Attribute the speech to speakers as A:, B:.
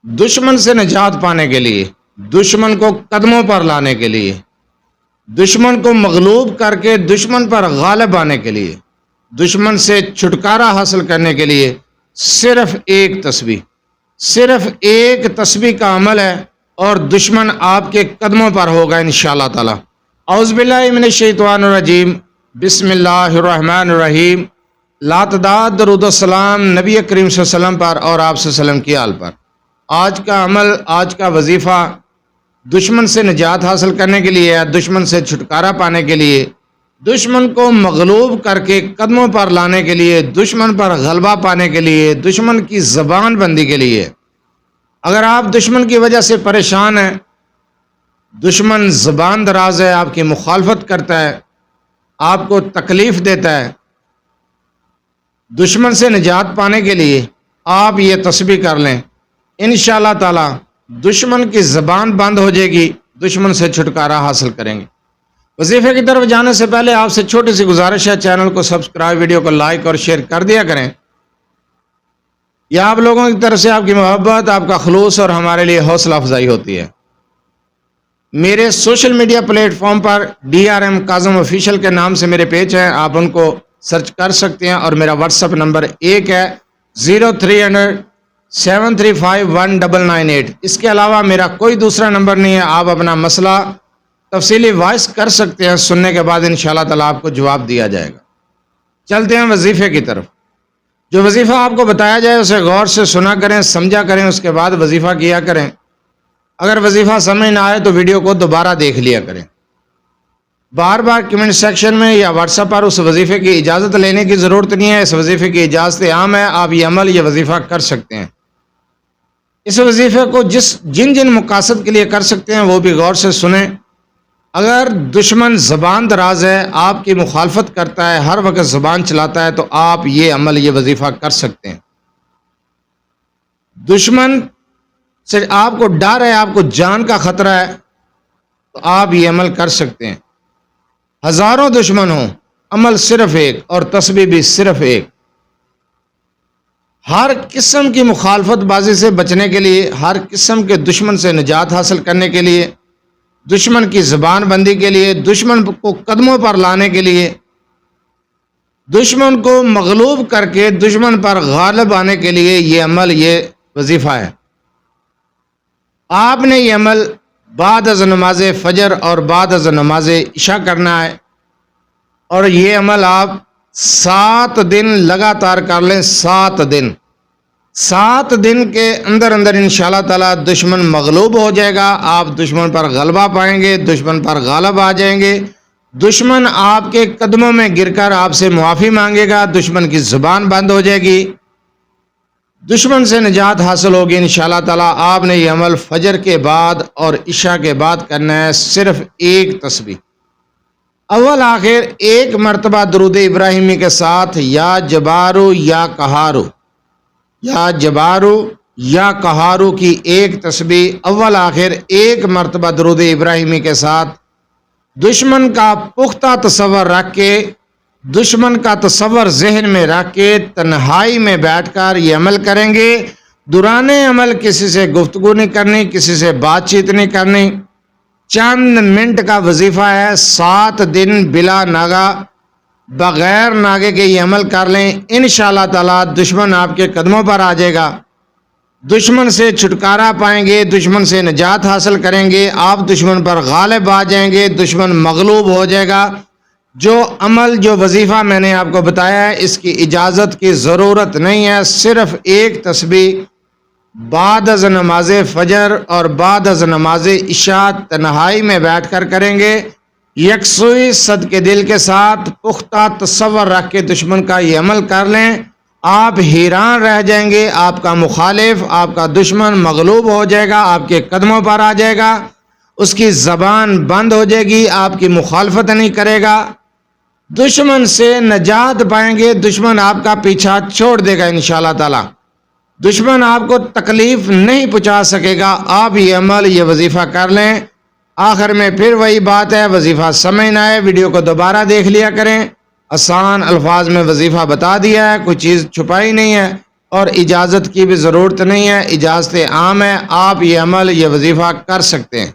A: دشمن سے نجات پانے کے لیے، دشمن کو قدموں پر لانے کے لیے، دشمن کو مغلوب کر کے دشمن پر غالب آنے کے لیے، دشمن سے چھٹکارا حاصل کرنے کے لیے صرف ایک تسبیح کا عمل ہے، اور دشمن آپ کے قدموں پر ہوگا انشاءاللہ تعالی۔ اعوذ باللہ من الشیطان الرجیم، بسم اللہ الرحمن الرحیم۔ لاتعداد درود و سلام نبی کریم صلی اللہ علیہ وسلم پر اور آپ صلی اللہ علیہ وسلم کی آل پر۔ آج کا عمل، آج کا وظیفہ دشمن سے نجات حاصل کرنے کے لیے ہے، دشمن سے چھٹکارا پانے کے لیے، دشمن کو مغلوب کر کے قدموں پر لانے کے لیے، دشمن پر غلبہ پانے کے لیے، دشمن کی زبان بندی کے لیے۔ اگر آپ دشمن کی وجہ سے پریشان ہیں، دشمن زبان دراز ہے، آپ کی مخالفت کرتا ہے، آپ کو تکلیف دیتا ہے، دشمن سے نجات پانے کے لیے آپ یہ تسبیح کر لیں، انشاءاللہ تعالی دشمن کی زبان بند ہو جائے گی، دشمن سے چھٹکارا حاصل کریں گے۔ وظیفے کی طرف جانے سے پہلے آپ سے چھوٹی سی گزارش ہے، چینل کو سبسکرائب، ویڈیو کو لائک اور شیئر کر دیا کریں۔ یہ آپ لوگوں کی طرف سے آپ کی محبت، آپ کا خلوص اور ہمارے لیے حوصلہ افزائی ہوتی ہے۔ میرے سوشل میڈیا پلیٹ فارم پر DRM کاظم آفیشیل کے نام سے میرے پیج ہیں، آپ ان کو سرچ کر سکتے ہیں، اور میرا واٹس ایپ نمبر ایک ہے 0300735198۔ اس کے علاوہ میرا کوئی دوسرا نمبر نہیں ہے، آپ اپنا مسئلہ تفصیلی وائس کر سکتے ہیں، سننے کے بعد انشاءاللہ تعالی آپ کو جواب دیا جائے گا۔ چلتے ہیں وظیفے کی طرف۔ جو وظیفہ آپ کو بتایا جائے اسے غور سے سنا کریں، سمجھا کریں، اس کے بعد وظیفہ کیا کریں۔ اگر وظیفہ سمجھ نہ آئے تو ویڈیو کو دوبارہ دیکھ لیا کریں۔ بار بار کمنٹ سیکشن میں یا واٹس ایپ پر اس وظیفے کی اجازت لینے کی ضرورت نہیں ہے، اس وظیفے کی اجازت عام ہے، آپ یہ عمل، یہ وظیفہ کر سکتے ہیں۔ اس وظیفے کو جن جن مقاصد کے لیے کر سکتے ہیں وہ بھی غور سے سنیں۔ اگر دشمن زبان دراز ہے، آپ کی مخالفت کرتا ہے، ہر وقت زبان چلاتا ہے، تو آپ یہ عمل، یہ وظیفہ کر سکتے ہیں۔ دشمن سے آپ کو ڈر ہے، آپ کو جان کا خطرہ ہے، تو آپ یہ عمل کر سکتے ہیں۔ ہزاروں دشمن ہوں، عمل صرف ایک، اور تسبیح بھی صرف ایک۔ ہر قسم کی مخالفت بازی سے بچنے کے لیے، ہر قسم کے دشمن سے نجات حاصل کرنے کے لیے، دشمن کی زبان بندی کے لیے، دشمن کو قدموں پر لانے کے لیے، دشمن کو مغلوب کر کے دشمن پر غالب آنے کے لیے یہ عمل، یہ وظیفہ ہے۔ آپ نے یہ عمل بعد از نماز فجر اور بعد از نماز عشاء کرنا ہے، اور یہ عمل آپ 7 دن لگاتار کر لیں۔ 7 دن کے اندر انشاءاللہ تعالی دشمن مغلوب ہو جائے گا، آپ دشمن پر غلبہ پائیں گے، دشمن پر غالب آ جائیں گے، دشمن آپ کے قدموں میں گر کر آپ سے معافی مانگے گا، دشمن کی زبان بند ہو جائے گی، دشمن سے نجات حاصل ہوگی انشاءاللہ تعالی۔ آپ نے یہ عمل فجر کے بعد اور عشاء کے بعد کرنا ہے، صرف ایک تسبیح، اول آخر ایک مرتبہ درود ابراہیمی کے ساتھ، یا جبارو یا قہارو، یا جبارو یا قہارو کی ایک تسبیح، اول آخر ایک مرتبہ درود ابراہیمی کے ساتھ، دشمن کا پختہ تصور رکھ کے، دشمن کا تصور ذہن میں رکھ کے، تنہائی میں بیٹھ کر یہ عمل کریں گے۔ دوران عمل کسی سے گفتگو نہیں کرنی، کسی سے بات چیت نہیں کرنی، چند منٹ کا وظیفہ ہے۔ 7 دن بلا ناگا، بغیر ناگے کے یہ عمل کر لیں، انشاءاللہ تعالی دشمن آپ کے قدموں پر آ جائے گا، دشمن سے چھٹکارا پائیں گے، دشمن سے نجات حاصل کریں گے، آپ دشمن پر غالب آ جائیں گے، دشمن مغلوب ہو جائے گا۔ جو عمل، جو وظیفہ میں نے آپ کو بتایا ہے، اس کی اجازت کی ضرورت نہیں ہے، صرف ایک تسبیح بعد از نماز فجر اور بعد از نماز عشاء تنہائی میں بیٹھ کر کریں گے، یکسوئی صدقے دل کے ساتھ، پختہ تصور رکھ کے دشمن کا یہ عمل کر لیں۔ آپ حیران رہ جائیں گے، آپ کا مخالف، آپ کا دشمن مغلوب ہو جائے گا، آپ کے قدموں پر آ جائے گا، اس کی زبان بند ہو جائے گی، آپ کی مخالفت نہیں کرے گا، دشمن سے نجات پائیں گے، دشمن آپ کا پیچھا چھوڑ دے گا انشاءاللہ تعالی، دشمن آپ کو تکلیف نہیں پہنچا سکے گا۔ آپ یہ عمل، یہ وظیفہ کر لیں۔ آخر میں پھر وہی بات ہے، وظیفہ سمجھ نہ آئے ویڈیو کو دوبارہ دیکھ لیا کریں، آسان الفاظ میں وظیفہ بتا دیا ہے، کوئی چیز چھپائی نہیں ہے، اور اجازت کی بھی ضرورت نہیں ہے، اجازت عام ہے، آپ یہ عمل یہ وظیفہ کر سکتے ہیں۔